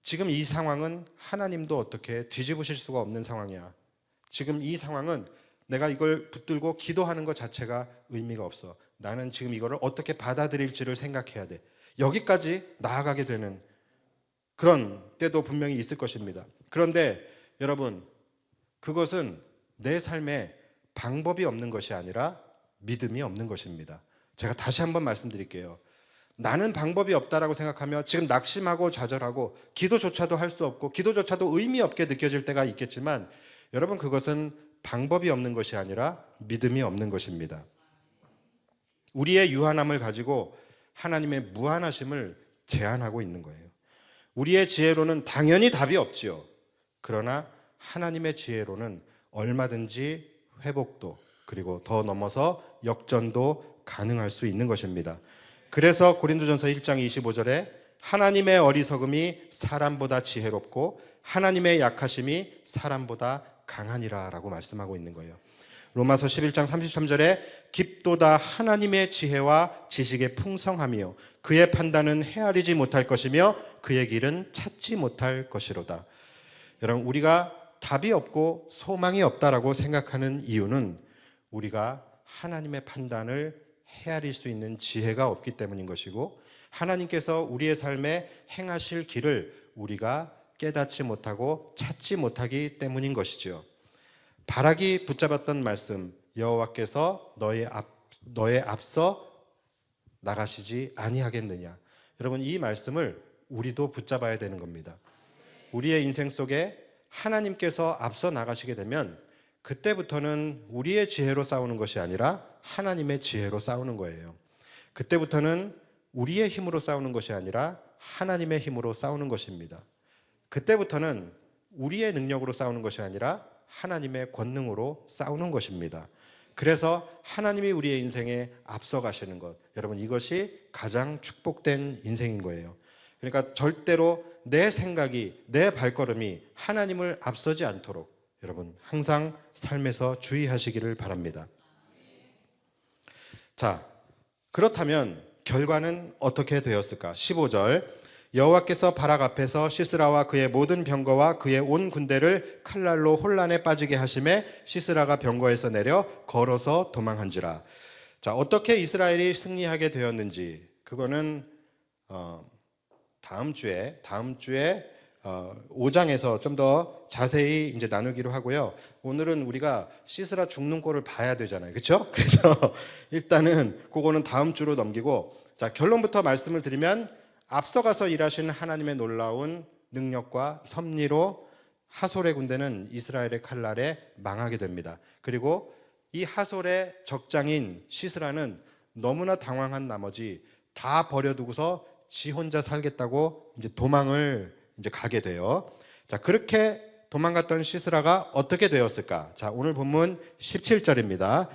[SPEAKER 1] 지금 이 상황은 하나님도 어떻게 뒤집으실 수가 없는 상황이야. 지금 이 상황은 내가 이걸 붙들고 기도하는 것 자체가 의미가 없어. 나는 지금 이거를 어떻게 받아들일지를 생각해야 돼. 여기까지 나아가게 되는 그런 때도 분명히 있을 것입니다. 그런데 여러분, 그것은 내 삶에 방법이 없는 것이 아니라 믿음이 없는 것입니다. 제가 다시 한번 말씀드릴게요. 나는 방법이 없다라고 생각하며 지금 낙심하고 좌절하고 기도조차도 할 수 없고 기도조차도 의미 없게 느껴질 때가 있겠지만 여러분, 그것은 방법이 없는 것이 아니라 믿음이 없는 것입니다. 우리의 유한함을 가지고 하나님의 무한하심을 제한하고 있는 거예요. 우리의 지혜로는 당연히 답이 없지요. 그러나 하나님의 지혜로는 얼마든지 회복도 그리고 더 넘어서 역전도 가능할 수 있는 것입니다. 그래서 고린도전서 1장 25절에 하나님의 어리석음이 사람보다 지혜롭고 하나님의 약하심이 사람보다 강하니라 라고 말씀하고 있는 거예요. 로마서 11장 33절에 깊도다 하나님의 지혜와 지식의 풍성함이요 그의 판단은 헤아리지 못할 것이며 그의 길은 찾지 못할 것이로다. 여러분, 우리가 답이 없고 소망이 없다라고 생각하는 이유는 우리가 하나님의 판단을 헤아릴 수 있는 지혜가 없기 때문인 것이고 하나님께서 우리의 삶에 행하실 길을 우리가 깨닫지 못하고 찾지 못하기 때문인 것이죠. 바락이 붙잡았던 말씀, 여호와께서 너의 앞서 나가시지 아니하겠느냐. 여러분, 이 말씀을 우리도 붙잡아야 되는 겁니다. 우리의 인생 속에 하나님께서 앞서 나가시게 되면 그때부터는 우리의 지혜로 싸우는 것이 아니라 하나님의 지혜로 싸우는 거예요. 그때부터는 우리의 힘으로 싸우는 것이 아니라 하나님의 힘으로 싸우는 것입니다. 그때부터는 우리의 능력으로 싸우는 것이 아니라 하나님의 권능으로 싸우는 것입니다. 그래서 하나님이 우리의 인생에 앞서 가시는 것, 여러분 이것이 가장 축복된 인생인 거예요. 그러니까 절대로 내 생각이, 내 발걸음이 하나님을 앞서지 않도록 여러분 항상 삶에서 주의하시기를 바랍니다. 자, 그렇다면 결과는 어떻게 되었을까? 15절, 여호와께서 바락 앞에서 시스라와 그의 모든 병거와 그의 온 군대를 칼날로 혼란에 빠지게 하심에 시스라가 병거에서 내려 걸어서 도망한지라. 자, 어떻게 이스라엘이 승리하게 되었는지 그거는 다음 주에 5장에서 좀 더 자세히 이제 나누기로 하고요. 오늘은 우리가 시스라 죽는 꼴을 봐야 되잖아요, 그렇죠? 그래서 일단은 그거는 다음 주로 넘기고, 자, 결론부터 말씀을 드리면 앞서가서 일하신 하나님의 놀라운 능력과 섭리로 하솔의 군대는 이스라엘의 칼날에 망하게 됩니다. 그리고 이 하솔의 적장인 시스라는 너무나 당황한 나머지 다 버려두고서 지 혼자 살겠다고 이제 도망을 이제 가게 돼요. 자, 그렇게 도망갔던 시스라가 어떻게 되었을까? 자, 오늘 본문 17절입니다.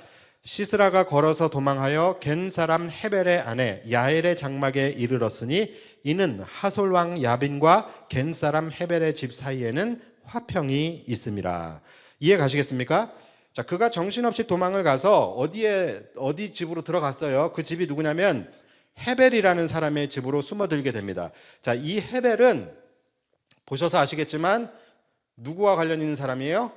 [SPEAKER 1] 시스라가 걸어서 도망하여 겐 사람 헤벨의 아내 야엘의 장막에 이르렀으니 이는 하솔 왕 야빈과 겐 사람 헤벨의 집 사이에는 화평이 있음이라. 이해 가시겠습니까? 자, 그가 정신없이 도망을 가서 어디 집으로 들어갔어요. 그 집이 누구냐면 헤벨이라는 사람의 집으로 숨어들게 됩니다. 자, 이 헤벨은 보셔서 아시겠지만 누구와 관련 있는 사람이에요?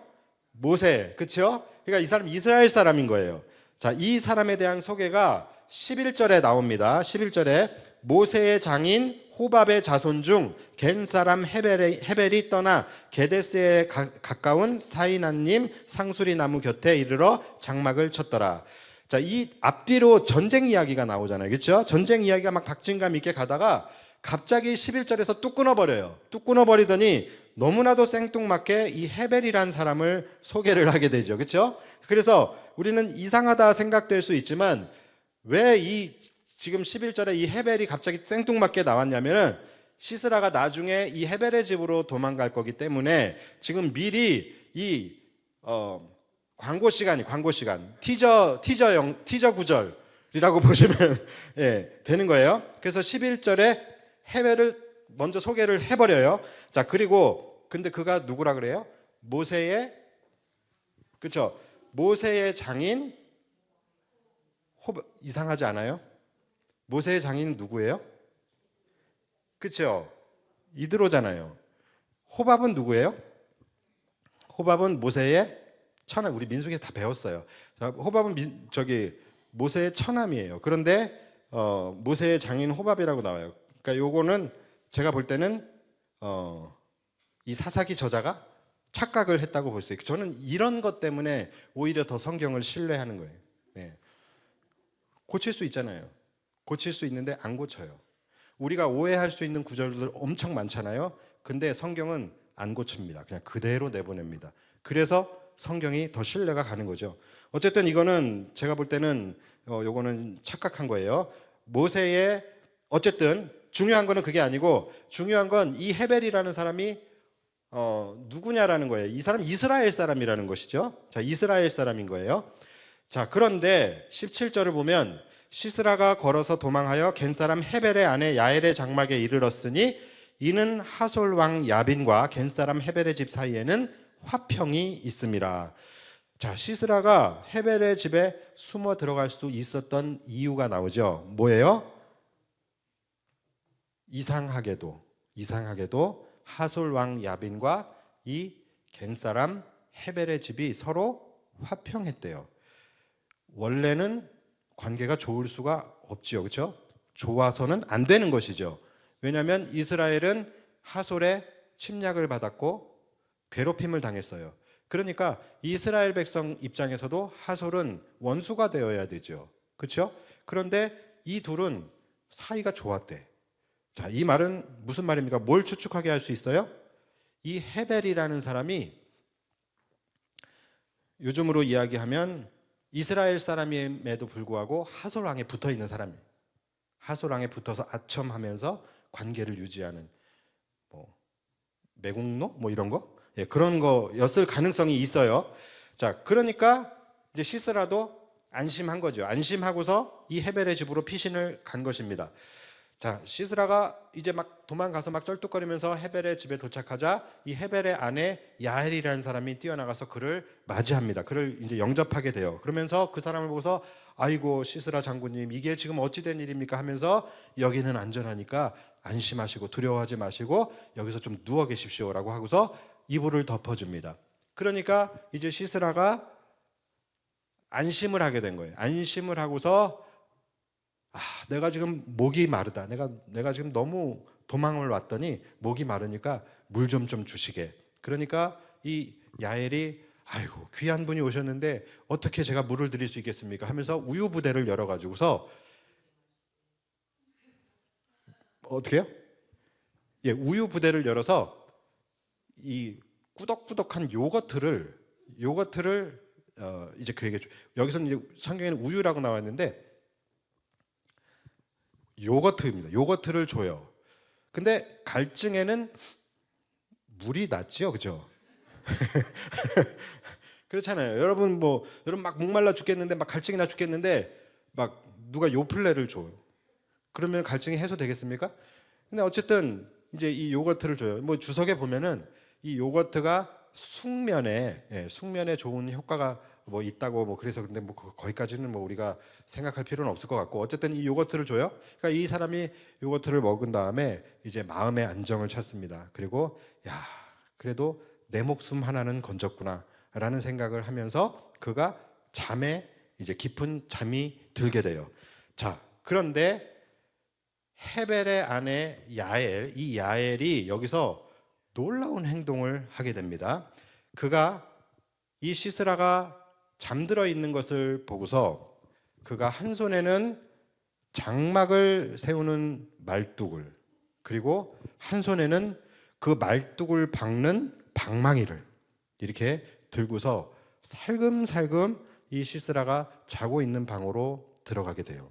[SPEAKER 1] 모세, 그렇죠? 그러니까 이 사람 이스라엘 사람인 거예요. 자, 이 사람에 대한 소개가 11절에 나옵니다. 11절에 모세의 장인 호밥의 자손 중 겐 사람 헤벨이 떠나 게데스에 가까운 사이나님 상수리 나무 곁에 이르러 장막을 쳤더라. 자, 이 앞뒤로 전쟁 이야기가 나오잖아요, 그렇죠? 전쟁 이야기가 막 박진감 있게 가다가 갑자기 11절에서 뚝 끊어버려요. 뚝 끊어버리더니 너무나도 생뚱맞게 이 헤벨이라는 사람을 소개를 하게 되죠, 그렇죠? 그래서 우리는 이상하다 생각될 수 있지만 왜 지금 11절에 이 헤벨이 갑자기 생뚱맞게 나왔냐면은 시스라가 나중에 이 헤벨의 집으로 도망갈 거기 때문에 지금 미리 이 광고 시간 티저 구절이라고 보시면 예, 되는 거예요. 그래서 11절에 헤벨을 먼저 소개를 해버려요. 자, 그리고 근데 그가 누구라 그래요? 모세의, 그렇죠? 모세의 장인 이상하지 않아요? 모세의 장인 누구예요? 그렇죠? 이드로잖아요. 호밥은 누구예요? 호밥은 모세의 처남. 우리 민수기에서 다 배웠어요. 자, 호밥은 모세의 처남이에요. 그런데 모세의 장인 호밥이라고 나와요. 그러니까 요거는 제가 볼 때는 이 사사기 저자가 착각을 했다고 볼 수 있어요. 저는 이런 것 때문에 오히려 더 성경을 신뢰하는 거예요. 네. 고칠 수 있잖아요. 고칠 수 있는데 안 고쳐요. 우리가 오해할 수 있는 구절들 엄청 많잖아요. 근데 성경은 안 고칩니다. 그냥 그대로 내보냅니다. 그래서 성경이 더 신뢰가 가는 거죠. 어쨌든 이거는 제가 볼 때는 요거는 착각한 거예요. 모세의 어쨌든 중요한 거는 그게 아니고 중요한 건 이 헤벨이라는 사람이 누구냐라는 거예요. 이 사람 이스라엘 사람이라는 것이죠. 자, 이스라엘 사람인 거예요. 자, 그런데 17절을 보면 시스라가 걸어서 도망하여 겐 사람 헤벨의 아내 야엘의 장막에 이르렀으니 이는 하솔 왕 야빈과 겐 사람 헤벨의 집 사이에는 화평이 있음이라. 자, 시스라가 헤벨의 집에 숨어 들어갈 수 있었던 이유가 나오죠. 뭐예요? 이상하게도 하솔 왕 야빈과 이 겐 사람 헤벨의 집이 서로 화평했대요. 원래는 관계가 좋을 수가 없지요, 그렇죠? 좋아서는 안 되는 것이죠. 왜냐하면 이스라엘은 하솔의 침략을 받았고 괴롭힘을 당했어요. 그러니까 이스라엘 백성 입장에서도 하솔은 원수가 되어야 되죠, 그렇죠? 그런데 이 둘은 사이가 좋았대. 자, 이 말은 무슨 말입니까? 뭘 추측하게 할 수 있어요? 이 헤벨이라는 사람이 요즘으로 이야기하면 이스라엘 사람임에도 불구하고 하솔 왕에 붙어 있는 사람이에요. 하솔 왕에 붙어서 아첨하면서 관계를 유지하는 매국노 이런 거, 예, 그런 거였을 가능성이 있어요. 자, 그러니까 이제 시스라도 안심한 거죠. 안심하고서 이 헤벨의 집으로 피신을 간 것입니다. 자, 시스라가 이제 막 도망가서 막 쩔뚝거리면서 헤벨의 집에 도착하자 이 헤벨의 아내 야엘이라는 사람이 뛰어나가서 그를 맞이합니다. 그를 이제 영접하게 돼요. 그러면서 그 사람을 보고서 아이고 시스라 장군님 이게 지금 어찌 된 일입니까 하면서 여기는 안전하니까 안심하시고 두려워하지 마시고 여기서 좀 누워 계십시오라고 하고서 이불을 덮어줍니다. 그러니까 이제 시스라가 안심을 하게 된 거예요. 안심을 하고서 내가 지금 목이 마르다. 내가 지금 너무 도망을 왔더니 목이 마르니까 물 좀 주시게. 그러니까 이 야엘이 아이고 귀한 분이 오셨는데 어떻게 제가 물을 드릴 수 있겠습니까? 하면서 우유 부대를 열어 가지고서 어떻게요? 예, 우유 부대를 열어서 이 꾸덕꾸덕한 요거트를 이제 그에게 여기서는 이제 성경에는 우유라고 나왔는데 요거트입니다. 요거트를 줘요. 근데 갈증에는 물이 낫지요, 그죠? 그렇잖아요. 여러분 막 목말라 죽겠는데 막 갈증이 나 죽겠는데 막 누가 요플레를 줘요. 그러면 갈증이 해소되겠습니까? 근데 어쨌든 이제 이 요거트를 줘요. 뭐 주석에 보면은 이 요거트가 숙면에 좋은 효과가 뭐 있다고 뭐 그래서 근데 뭐 거기까지는 뭐 우리가 생각할 필요는 없을 것 같고 어쨌든 이 요거트를 줘요. 그러니까 이 사람이 요거트를 먹은 다음에 이제 마음의 안정을 찾습니다. 그리고 야 그래도 내 목숨 하나는 건졌구나라는 생각을 하면서 그가 잠에 이제 깊은 잠이 들게 돼요. 자 그런데 헤벨의 아내 야엘 이 야엘이 여기서 놀라운 행동을 하게 됩니다. 그가 이 시스라가 잠들어 있는 것을 보고서 그가 한 손에는 장막을 세우는 말뚝을 그리고 한 손에는 그 말뚝을 박는 방망이를 이렇게 들고서 살금살금 이 시스라가 자고 있는 방으로 들어가게 돼요.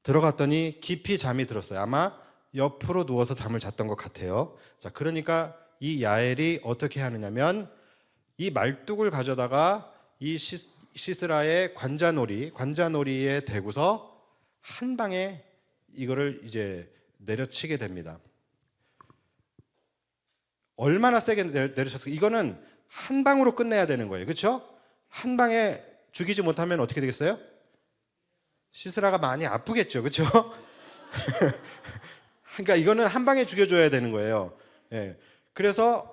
[SPEAKER 1] 들어갔더니 깊이 잠이 들었어요. 아마 옆으로 누워서 잠을 잤던 것 같아요. 자, 그러니까 이 야엘이 어떻게 하느냐면 이 말뚝을 가져다가 이 시스라의 관자놀이에 대고서 한 방에 이거를 이제 내려치게 됩니다. 얼마나 세게 내려쳤을까? 이거는 한 방으로 끝내야 되는 거예요. 그렇죠? 한 방에 죽이지 못하면 어떻게 되겠어요? 시스라가 많이 아프겠죠. 그렇죠? 그러니까 이거는 한 방에 죽여줘야 되는 거예요. 예. 그래서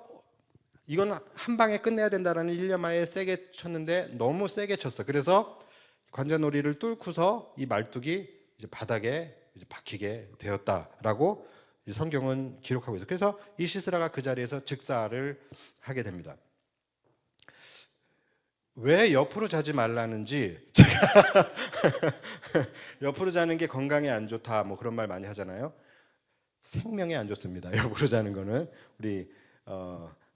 [SPEAKER 1] 이건 한 방에 끝내야 된다라는 일념하에 세게 쳤는데 너무 세게 쳤어. 그래서 관자놀이를 뚫고서 이 말뚝이 이제 바닥에 이제 박히게 되었다라고 성경은 기록하고 있어요. 그래서 이 시스라가 그 자리에서 즉사를 하게 됩니다. 왜 옆으로 자지 말라는지 옆으로 자는 게 건강에 안 좋다 뭐 그런 말 많이 하잖아요. 생명에 안 좋습니다. 옆으로 자는 거는 우리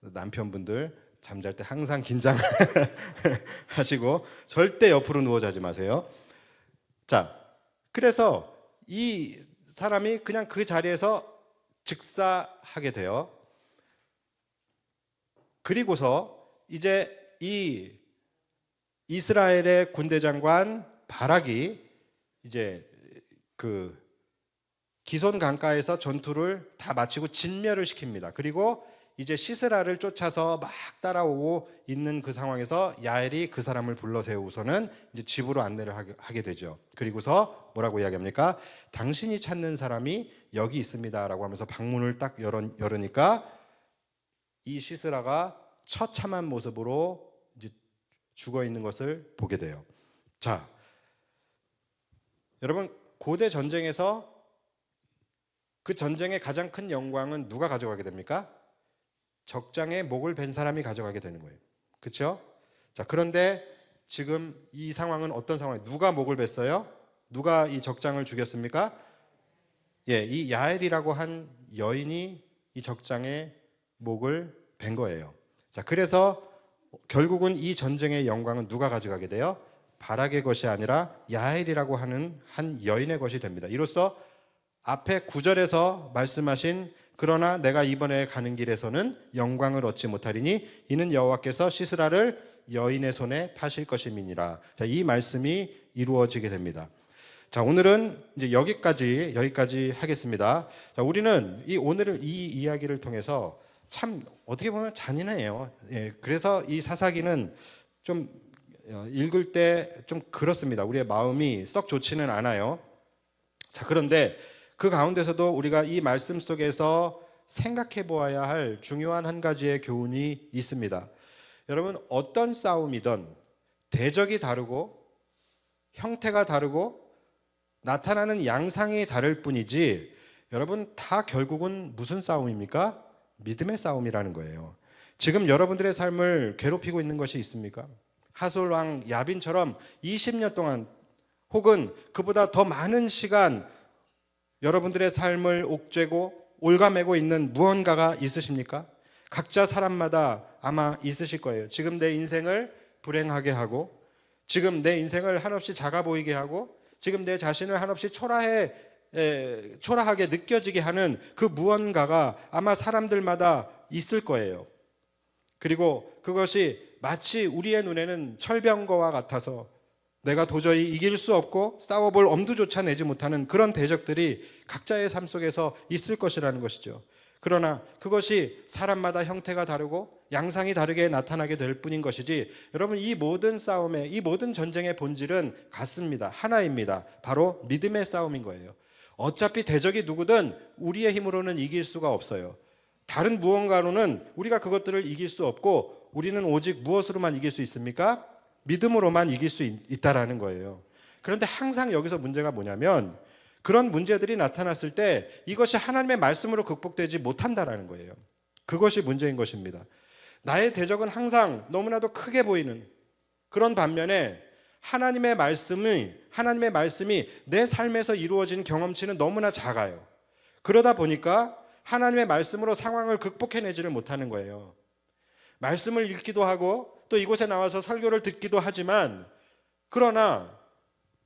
[SPEAKER 1] 남편분들 잠잘 때 항상 긴장하시고 절대 옆으로 누워 자지 마세요. 자, 그래서 이 사람이 그냥 그 자리에서 즉사하게 돼요. 그리고서 이제 이 이스라엘의 군대 장관 바락이 이제 그 기손 강가에서 전투를 다 마치고 진멸을 시킵니다. 그리고 이제 시스라를 쫓아서 막 따라오고 있는 그 상황에서 야엘이 그 사람을 불러 세우고서는 이제 집으로 안내를 하게 되죠. 그리고서 뭐라고 이야기합니까? 당신이 찾는 사람이 여기 있습니다라고 하면서 방문을 딱 열으니까 이 시스라가 처참한 모습으로 이제 죽어 있는 것을 보게 돼요. 자, 여러분 고대 전쟁에서 그 전쟁의 가장 큰 영광은 누가 가져가게 됩니까? 적장에 목을 벤 사람이 가져가게 되는 거예요. 그렇죠? 자, 그런데 지금 이 상황은 어떤 상황이에요? 누가 목을 뱄어요? 누가 이 적장을 죽였습니까? 예, 이 야엘이라고 한 여인이 이 적장에 목을 벤 거예요. 자, 그래서 결국은 이 전쟁의 영광은 누가 가져가게 돼요? 바락의 것이 아니라 야엘이라고 하는 한 여인의 것이 됩니다. 이로써 앞에 9절에서 말씀하신 그러나 내가 이번에 가는 길에서는 영광을 얻지 못하리니 이는 여호와께서 시스라를 여인의 손에 파실 것임이니라. 자, 이 말씀이 이루어지게 됩니다. 자, 오늘은 이제 여기까지 하겠습니다. 자, 우리는 오늘 이 이야기를 통해서 참 어떻게 보면 잔인해요. 예, 그래서 이 사사기는 좀 읽을 때 좀 그렇습니다. 우리의 마음이 썩 좋지는 않아요. 자, 그런데 그 가운데서도 우리가 이 말씀 속에서 생각해 보아야 할 중요한 한 가지의 교훈이 있습니다. 여러분, 어떤 싸움이든 대적이 다르고 형태가 다르고 나타나는 양상이 다를 뿐이지, 여러분, 다 결국은 무슨 싸움입니까? 믿음의 싸움이라는 거예요. 지금 여러분들의 삶을 괴롭히고 있는 것이 있습니까? 하솔 왕 야빈처럼 20년 동안 혹은 그보다 더 많은 시간 여러분들의 삶을 옥죄고 올가매고 있는 무언가가 있으십니까? 각자 사람마다 아마 있으실 거예요. 지금 내 인생을 불행하게 하고, 지금 내 인생을 한없이 작아 보이게 하고, 지금 내 자신을 한없이 초라하게 느껴지게 하는 그 무언가가 아마 사람들마다 있을 거예요. 그리고 그것이 마치 우리의 눈에는 철병거와 같아서 내가 도저히 이길 수 없고 싸워볼 엄두조차 내지 못하는 그런 대적들이 각자의 삶 속에서 있을 것이라는 것이죠. 그러나 그것이 사람마다 형태가 다르고 양상이 다르게 나타나게 될 뿐인 것이지, 여러분, 이 모든 싸움의, 이 모든 전쟁의 본질은 같습니다. 하나입니다. 바로 믿음의 싸움인 거예요. 어차피 대적이 누구든 우리의 힘으로는 이길 수가 없어요. 다른 무언가로는 우리가 그것들을 이길 수 없고, 우리는 오직 무엇으로만 이길 수 있습니까? 믿음으로만 이길 수 있다라는 거예요. 그런데 항상 여기서 문제가 뭐냐면, 그런 문제들이 나타났을 때 이것이 하나님의 말씀으로 극복되지 못한다라는 거예요. 그것이 문제인 것입니다. 나의 대적은 항상 너무나도 크게 보이는 그런 반면에 하나님의 말씀이 내 삶에서 이루어진 경험치는 너무나 작아요. 그러다 보니까 하나님의 말씀으로 상황을 극복해내지를 못하는 거예요. 말씀을 읽기도 하고 또 이곳에 나와서 설교를 듣기도 하지만, 그러나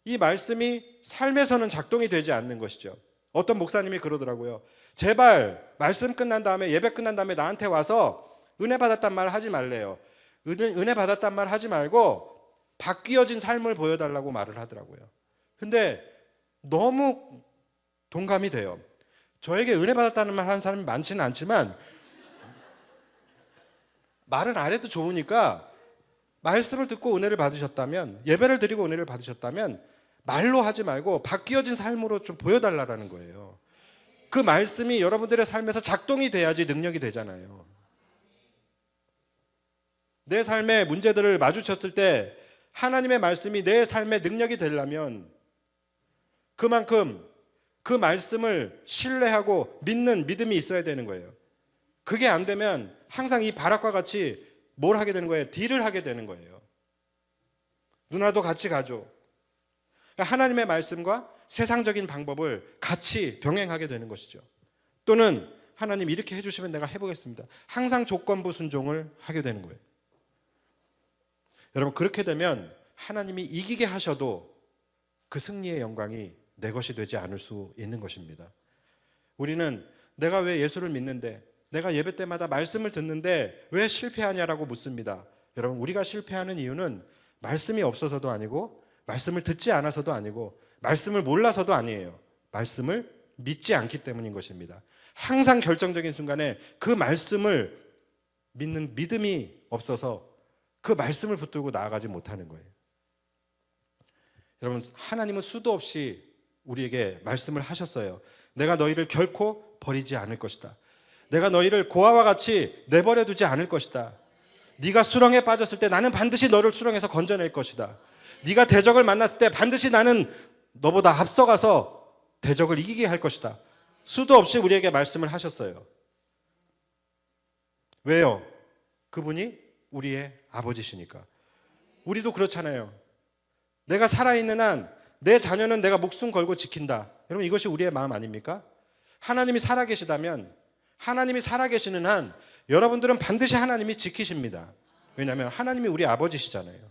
[SPEAKER 1] 이 말씀이 삶에서는 작동이 되지 않는 것이죠. 어떤 목사님이 그러더라고요. 제발 말씀 끝난 다음에, 예배 끝난 다음에 나한테 와서 은혜 받았단 말 하지 말래요. 은혜 받았단 말 하지 말고 바뀌어진 삶을 보여달라고 말을 하더라고요. 근데 너무 동감이 돼요. 저에게 은혜 받았다는 말 하는 사람이 많지는 않지만 말은 안 해도 좋으니까 말씀을 듣고 은혜를 받으셨다면, 예배를 드리고 은혜를 받으셨다면 말로 하지 말고 바뀌어진 삶으로 좀 보여달라는 거예요. 그 말씀이 여러분들의 삶에서 작동이 돼야지 능력이 되잖아요. 내 삶의 문제들을 마주쳤을 때 하나님의 말씀이 내 삶의 능력이 되려면 그만큼 그 말씀을 신뢰하고 믿는 믿음이 있어야 되는 거예요. 그게 안 되면 항상 이 바락과 같이 뭘 하게 되는 거예요? 딜을 하게 되는 거예요. 누나도 같이 가죠. 하나님의 말씀과 세상적인 방법을 같이 병행하게 되는 것이죠. 또는 하나님 이렇게 해주시면 내가 해보겠습니다. 항상 조건부 순종을 하게 되는 거예요. 여러분, 그렇게 되면 하나님이 이기게 하셔도 그 승리의 영광이 내 것이 되지 않을 수 있는 것입니다. 우리는 내가 왜 예수를 믿는데, 내가 예배 때마다 말씀을 듣는데 왜 실패하냐라고 묻습니다. 여러분, 우리가 실패하는 이유는 말씀이 없어서도 아니고, 말씀을 듣지 않아서도 아니고, 말씀을 몰라서도 아니에요. 말씀을 믿지 않기 때문인 것입니다. 항상 결정적인 순간에 그 말씀을 믿는 믿음이 없어서 그 말씀을 붙들고 나아가지 못하는 거예요. 여러분, 하나님은 수도 없이 우리에게 말씀을 하셨어요. 내가 너희를 결코 버리지 않을 것이다. 내가 너희를 고아와 같이 내버려 두지 않을 것이다. 네가 수렁에 빠졌을 때 나는 반드시 너를 수렁에서 건져낼 것이다. 네가 대적을 만났을 때 반드시 나는 너보다 앞서가서 대적을 이기게 할 것이다. 수도 없이 우리에게 말씀을 하셨어요. 왜요? 그분이 우리의 아버지시니까. 우리도 그렇잖아요. 내가 살아있는 한 내 자녀는 내가 목숨 걸고 지킨다. 여러분, 이것이 우리의 마음 아닙니까? 하나님이 살아계시다면, 하나님이 살아계시는 한 여러분들은 반드시 하나님이 지키십니다. 왜냐하면 하나님이 우리 아버지시잖아요.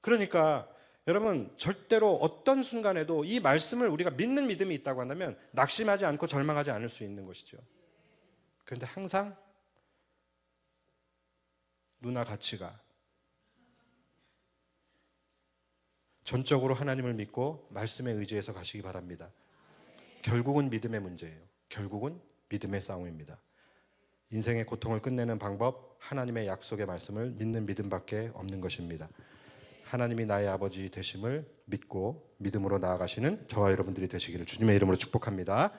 [SPEAKER 1] 그러니까
[SPEAKER 2] 여러분 절대로 어떤 순간에도 이 말씀을 우리가 믿는 믿음이 있다고 한다면 낙심하지 않고 절망하지 않을 수 있는 것이죠. 그런데 항상 누나 가치가 전적으로 하나님을 믿고 말씀에 의지해서 가시기 바랍니다. 결국은 믿음의 문제예요. 결국은 믿음의 싸움입니다. 인생의 고통을 끝내는 방법, 하나님의 약속의 말씀을 믿는 믿음밖에 없는 것입니다. 하나님이 나의 아버지 되심을 믿고 믿음으로 나아가시는 저와 여러분들이 되시기를 주님의 이름으로 축복합니다.